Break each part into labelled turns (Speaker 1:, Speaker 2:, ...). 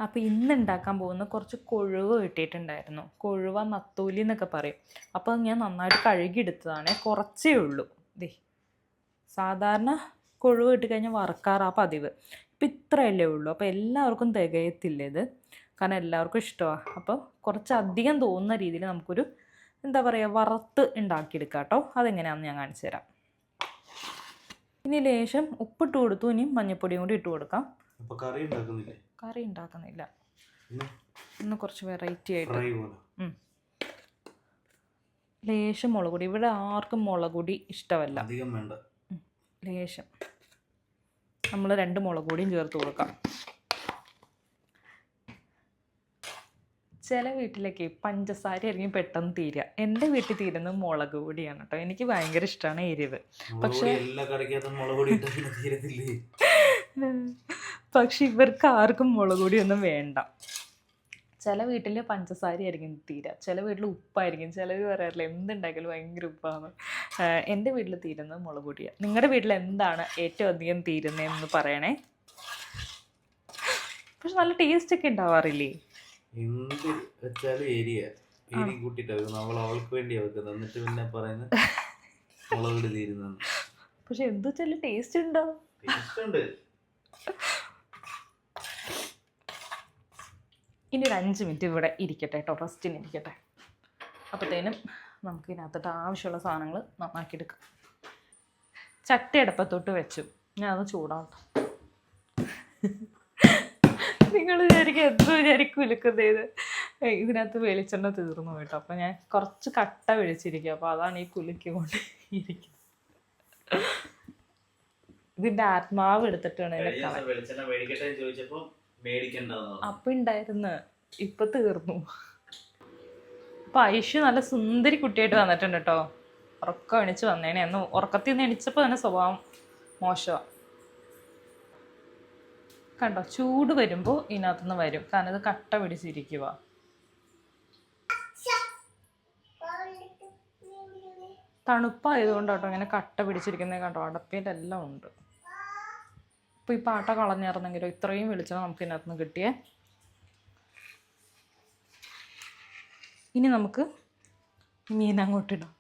Speaker 1: അപ്പോൾ ഇന്ന് ഉണ്ടാക്കാൻ പോകുന്ന കുറച്ച് കൊഴുവ കിട്ടിയിട്ടുണ്ടായിരുന്നു. കൊഴുവ നത്തോലി എന്നൊക്കെ പറയും. അപ്പോൾ ഞാൻ നന്നായിട്ട് കഴുകിയെടുത്തതാണ്. കുറച്ചേ ഉള്ളൂ. ദേ സാധാരണ കൊഴുവ ഇട്ട് കഴിഞ്ഞാൽ വറക്കാറാ പതിവ്. ഇപ്പം ഇത്രയല്ലേ ഉള്ളൂ. അപ്പോൾ എല്ലാവർക്കും തികയത്തില്ല ഇത്, കാരണം എല്ലാവർക്കും ഇഷ്ടമാണ്. അപ്പോൾ കുറച്ചധികം തോന്നുന്ന രീതിയിൽ നമുക്കൊരു എന്താ പറയുക വറുത്ത് ഉണ്ടാക്കിയെടുക്കാം കേട്ടോ. അതെങ്ങനെയാണെന്ന് ഞാൻ കാണിച്ചു തരാം. ഇനി ലേശം ഉപ്പിട്ട് കൊടുത്തു, ഇനി മഞ്ഞൾപ്പൊടിയും കൂടി ഇട്ട് കൊടുക്കാം. കറി ഉണ്ടാക്കുന്നില്ല, ഇന്ന് കുറച്ച് വെറൈറ്റി ആയിട്ട് ലേശം മുളക് പൊടി. ഇവിടെ ആർക്കും മുളക് പൊടി ഇഷ്ടമല്ല, ലേശം നമ്മൾ 2 മുളക് പൊടിയും ചേർത്ത് കൊടുക്കാം. ചില വീട്ടിലേക്ക് പഞ്ചസാര ആയിരിക്കും പെട്ടെന്ന് തീരുക. എൻ്റെ വീട്ടിൽ തീരുന്നത് മുളക് പൊടിയാണ് കേട്ടോ. എനിക്ക് ഭയങ്കര ഇഷ്ടമാണ് എരിവ്. പക്ഷെ ഇവർക്ക് ആർക്കും മുളക് പൊടിയൊന്നും വേണ്ട. ചില വീട്ടിൽ പഞ്ചസാര ആയിരിക്കും തീരുക, ചില വീട്ടിൽ ഉപ്പായിരിക്കും. ചിലർ പറയാറില്ല എന്തുണ്ടാക്കിയാലും ഭയങ്കര ഉപ്പാണ്. എൻ്റെ വീട്ടിൽ തീരുന്നത് മുളക് പൊടിയാണ്. നിങ്ങളുടെ വീട്ടിൽ എന്താണ് ഏറ്റവും അധികം തീരുന്നതെന്ന് പറയണേ. പക്ഷെ നല്ല ടേസ്റ്റ് ഒക്കെ ഉണ്ടാവാറില്ലേ?
Speaker 2: എന്ത് വെച്ചാലും എരി കൂട്ടിട്ടാണ് നമ്മൾ അവൾക്ക് വേണ്ടി വെക്കുന്നത്. എന്നിട്ട് പിന്നെ പറയുന്നത് മുളക് തീരുന്നു.
Speaker 1: പക്ഷെ എന്ത് വെച്ചാലും ടേസ്റ്റ് ഉണ്ടോ? ഇനി ഒരു 5 മിനിറ്റ് ഇവിടെ ഇരിക്കട്ടെ കേട്ടോ, റെസ്റ്റിന് ഇരിക്കട്ടെ. അപ്പോഴത്തേനും നമുക്ക് ഇതിനകത്തിട്ട് ആവശ്യമുള്ള സാധനങ്ങൾ നന്നാക്കിയെടുക്കാം. ചട്ടി അടുപ്പത്തോട്ട് വെച്ചു, ഞാൻ അത് ചൂടാവട്ടെ. നിങ്ങൾ വിചാരിക്കും എന്തോ വിചാരിക്കും കുലുക്കുന്നത്. ഇതിനകത്ത് വെളിച്ചെണ്ണ തീർന്നു കേട്ടോ. അപ്പം ഞാൻ കുറച്ച് കട്ട വെളിച്ചിരിക്കും, അപ്പോൾ അതാണ് ഈ കുലുക്കിക്കൊണ്ട് ഇരിക്കുന്നത്. ഇതിൻ്റെ ആത്മാവ് എടുത്തിട്ടാണ് അപ്പം ഉണ്ടായിരുന്നു, ഇപ്പൊ തീർന്നു. അപ്പൊ ഐഷു നല്ല സുന്ദരി കുട്ടിയായിട്ട് വന്നിട്ടുണ്ട് കേട്ടോ. ഉറക്കം എണിച്ച് വന്നേനെ. അന്ന് ഉറക്കത്തിൽ നിന്ന് എണിച്ചപ്പോൾ തന്നെ സ്വഭാവം മോശമാണ് കണ്ടോ. ചൂട് വരുമ്പോൾ ഇതിനകത്തുനിന്ന് വരും, കാരണം ഇത് കട്ട പിടിച്ചിരിക്കുക. തണുപ്പായതുകൊണ്ടാട്ടോ ഇങ്ങനെ കട്ട പിടിച്ചിരിക്കുന്നത്. കണ്ടോ, അടപ്പിലെല്ലാം ഉണ്ട്. അപ്പോൾ ഈ പാട്ട കളഞ്ഞിറന്നെങ്കിലോ ഇത്രയും വെളിച്ചം നമുക്ക് ഇതിനകത്തുനിന്ന് കിട്ടിയേ. ഇനി നമുക്ക് മീൻ അങ്ങോട്ടിടാം.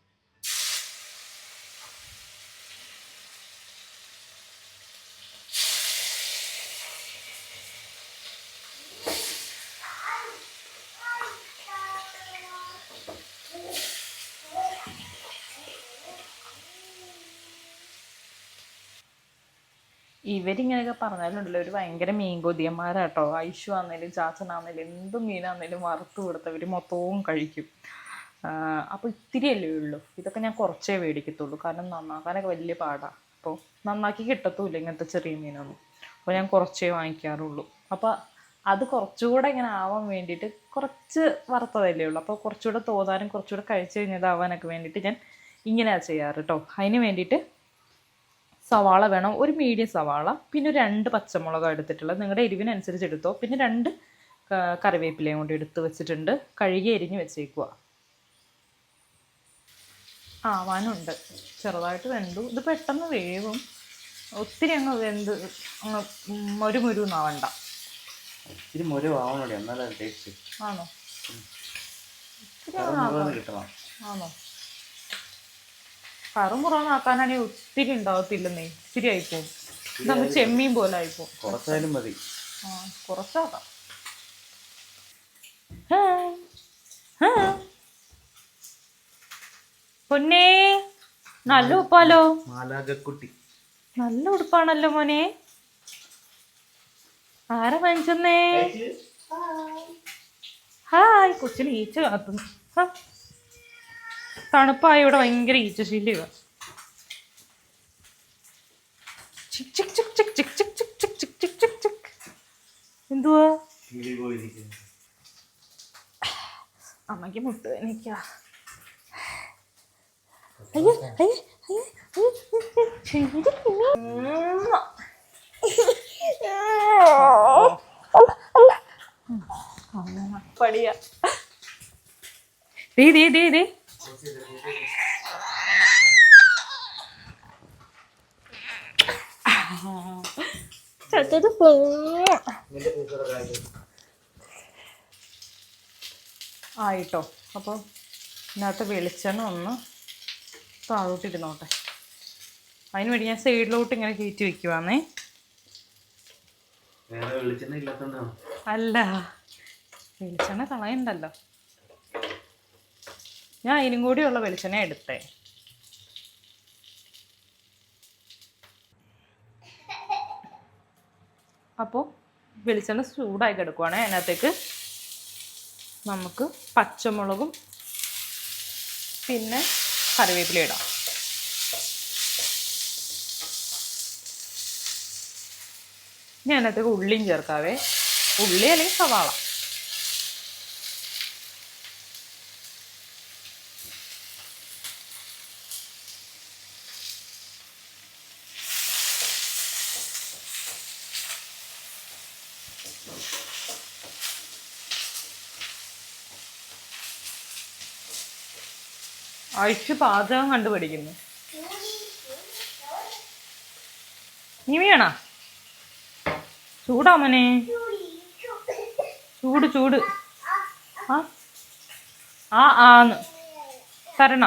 Speaker 1: ഇവരിങ്ങനെയൊക്കെ പറഞ്ഞാലുണ്ടല്ലോ, ഒരു ഭയങ്കര മീൻ കൊതിയന്മാരാട്ടോ. ഐഷു ആണെങ്കിലും ചാച്ചനാണെങ്കിലും എന്ത് മീനാണെങ്കിലും വറുത്ത് കൊടുത്തവർ മൊത്തവും കഴിക്കും. അപ്പോൾ ഇത്തിരിയല്ലേ ഉള്ളൂ. ഇതൊക്കെ ഞാൻ കുറച്ചേ മേടിക്കത്തുള്ളൂ, കാരണം നന്നാക്കാനൊക്കെ വലിയ പാടാണ്. അപ്പോൾ നന്നാക്കി കിട്ടത്തുമില്ല ഇങ്ങനത്തെ ചെറിയ മീനൊന്നും. അപ്പോൾ ഞാൻ കുറച്ചേ വാങ്ങിക്കാറുള്ളൂ. അപ്പോൾ അത് കുറച്ചുകൂടെ ഇങ്ങനെ ആവാൻ വേണ്ടിയിട്ട് കുറച്ച് വറുത്തതല്ലേ ഉള്ളൂ. അപ്പോൾ കുറച്ചുകൂടെ തോന്നാനും കുറച്ചുകൂടെ കഴിച്ച് കഴിഞ്ഞതാവാനൊക്കെ വേണ്ടിയിട്ട് ഞാൻ ഇങ്ങനെയാണ് ചെയ്യാറ് കേട്ടോ. അതിന് വേണ്ടിയിട്ട് സവാള വേണം, ഒരു മീഡിയം സവാള, പിന്നെ ഒരു 2 പച്ചമുളക് എടുത്തിട്ടുള്ളത്, നിങ്ങളുടെ എരിവിനനുസരിച്ച് എടുത്തോ. പിന്നെ 2 കറിവേപ്പിലയും കൊണ്ട് എടുത്ത് വെച്ചിട്ടുണ്ട്, കഴുകി എരിഞ്ഞ് വെച്ചേക്കുക. ആവാനുണ്ട്, ചെറുതായിട്ട് വെന്തു. ഇത് പെട്ടെന്ന് വേവും, ഒത്തിരി അങ്ങ് വെന്ത് അങ്ങ് മുരുമുരുന്നാവണ്ട. ആണോ? ആണോ? കറുമുറാന്നാക്കാനാണെങ്കിൽ ഒത്തിരി ഉണ്ടാവത്തില്ലെന്നേ, ഇത്തിരി ആയിപ്പോ. ഇതങ്ങ് ചെമ്മീൻ പോലെ ആയിപ്പോ.
Speaker 2: കുറച്ചാലും മതി.
Speaker 1: കുറച്ചാക്കാം. പൊന്നേ, നല്ല ഉപ്പാലോ. നല്ല ഉടുപ്പാണല്ലോ മോനെ. ആരാ വാങ്ങിച്ചെന്നേ? ഹായ്. കൊച്ചിന് ഈച്ച കാത്തുന്നു. തണുപ്പായ ഇവിടെ ഭയങ്കര ഈച്ചശല്യമാ. എന്തുവാ? അമ്മയ്ക്ക് മുട്ട് എനിക്കാ. പടിയാ. ദേ ആയിട്ടോ. അപ്പോൾ ഇതിനകത്ത് വെളിച്ചെണ്ണ ഒന്ന് താഴോട്ടിരുന്നോട്ടെ. അതിന് വേണ്ടി ഞാൻ സൈഡിലോട്ട് ഇങ്ങനെ കയറ്റി വെക്കുവാന്നേ. അല്ല, വെളിച്ചെണ്ണ കളയണ്ടല്ലോ. ഞാൻ അതിനും കൂടിയുള്ള വെളിച്ചെണ്ണ എടുത്തേ. അപ്പോൾ വെളിച്ചെണ്ണ ചൂടായി കിടക്കുവാണേ. അതിനകത്തേക്ക് നമുക്ക് പച്ചമുളകും പിന്നെ കറിവേപ്പില ഇടാം. ഇനി അതിനകത്തേക്ക് ഉള്ളിയും ചേർക്കാവേ. ഉള്ളി അല്ലെങ്കിൽ സവാള. ആഴ്ച പാചകം കണ്ടുപിടിക്കുന്നു. നീ വീണ ചൂടാമനെ, ചൂട് ചൂട്. ആന്ന് തരണ.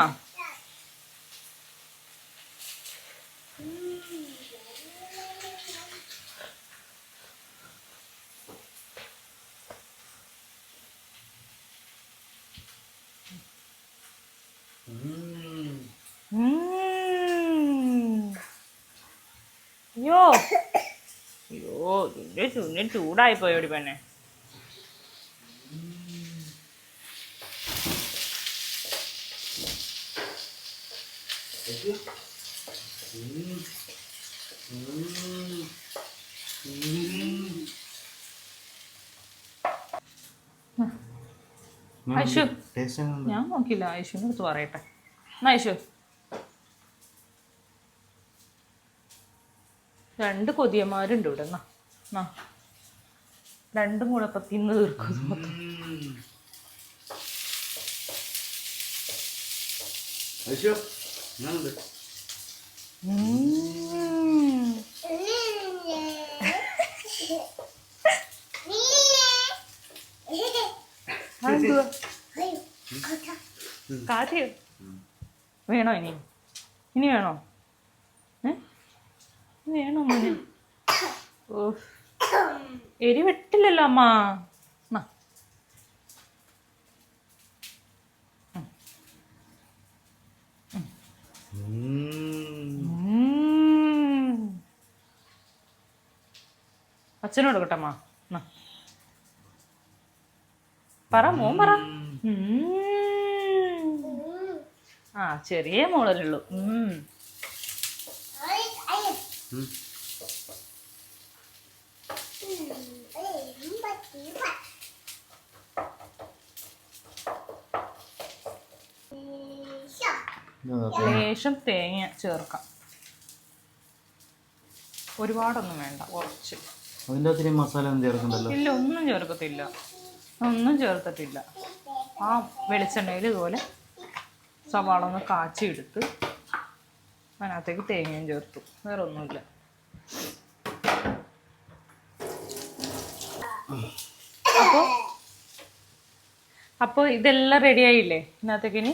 Speaker 1: അയ്യോ അയ്യോ, ചുണ്ടി ചൂടായി പോയോടി പെണ്ണെ. ഐഷു, ഞാൻ നോക്കില്ല. ഐഷുവിൻ്റെ അടുത്ത് പറയട്ടെ. എന്നാ ഐഷു, 2 കൊതിയന്മാരുണ്ട് ഇവിടെ. എന്നാ രണ്ടും കൂടെ ഇപ്പം തിന്ന് തീർക്കും. കാറ്റ് വേണോ? ഇനി വേണോ? വേണോ മോനെ? ഓ, എരി വെട്ടില്ലല്ലോ അമ്മ. അച്ഛനോട് കേട്ടമ്മ. പറ മോൻ പറ. ആ, ചെറിയ മോളല്ലുള്ളൂ. ലേശം തേങ്ങ ചേർക്കാം. ഒരുപാടൊന്നും വേണ്ട, കുറച്ച്.
Speaker 2: അതിൻ്റെ മസാല ഒന്നും ചേർക്കണ്ടല്ലോ?
Speaker 1: ഇല്ല, ഒന്നും ചേർക്കത്തില്ല. ഒന്നും ചേർത്തിട്ടില്ല. ആ വെളിച്ചെണ്ണയിൽ ഇതുപോലെ സവാള ഒന്ന് കാച്ചിയെടുത്ത് അതിനകത്തേക്ക് തേങ്ങയും ചേർത്തു. വേറെ ഒന്നുമില്ല. അപ്പോൾ ഇതെല്ലാം റെഡിയായില്ലേ? ഇതിനകത്തേക്ക് ഇനി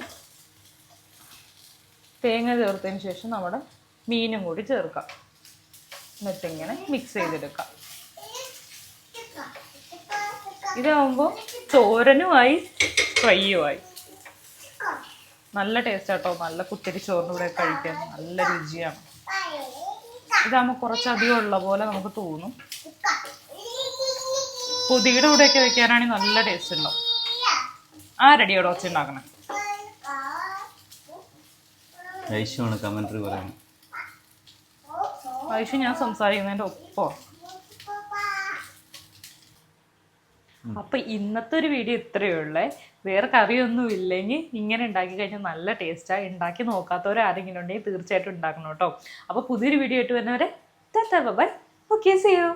Speaker 1: തേങ്ങ ചേർത്തതിന് ശേഷം നമ്മുടെ മീനും കൂടി ചേർക്കാം. എന്നിട്ടിങ്ങനെ മിക്സ് ചെയ്തെടുക്കാം. ഇതാവുമ്പോൾ തോരനുമായി ഫ്രൈയുമായി നല്ല ടേസ്റ്റ് ആട്ടോ. നല്ല കുത്തിരി ചോറിൻ്റെ കൂടെ കഴിക്കാൻ നല്ല രുചിയാണ്. ഇതാകുമ്പോൾ കുറച്ചധികം ഉള്ള പോലെ നമുക്ക് തോന്നും. പൊതിയുടെ കൂടെയൊക്കെ വെക്കാനാണെങ്കിൽ നല്ല ടേസ്റ്റ് ഉണ്ടാവും. റെഡിയോടെ വെച്ചുണ്ടാക്കണം.
Speaker 2: ഐഷുവാണ് കമന്ററി പറയുന്നത്.
Speaker 1: ഐഷു ഞാൻ സംസാരിക്കുന്നതിൻ്റെ ഒപ്പം. അപ്പം ഇന്നത്തെ ഒരു വീഡിയോ ഇത്രയേ ഉള്ളേ. വേറെ കറിയൊന്നും ഇല്ലെങ്കിൽ ഇങ്ങനെ ഉണ്ടാക്കി കഴിഞ്ഞാൽ നല്ല ടേസ്റ്റാണ്. ഉണ്ടാക്കി നോക്കാത്തവരാരെങ്കിലും ഉണ്ടെങ്കിൽ തീർച്ചയായിട്ടും ഉണ്ടാക്കണം കേട്ടോ. അപ്പോൾ പുതിയൊരു വീഡിയോ ആയിട്ട് വരുന്നവരെ ബൈ. Okay, see you.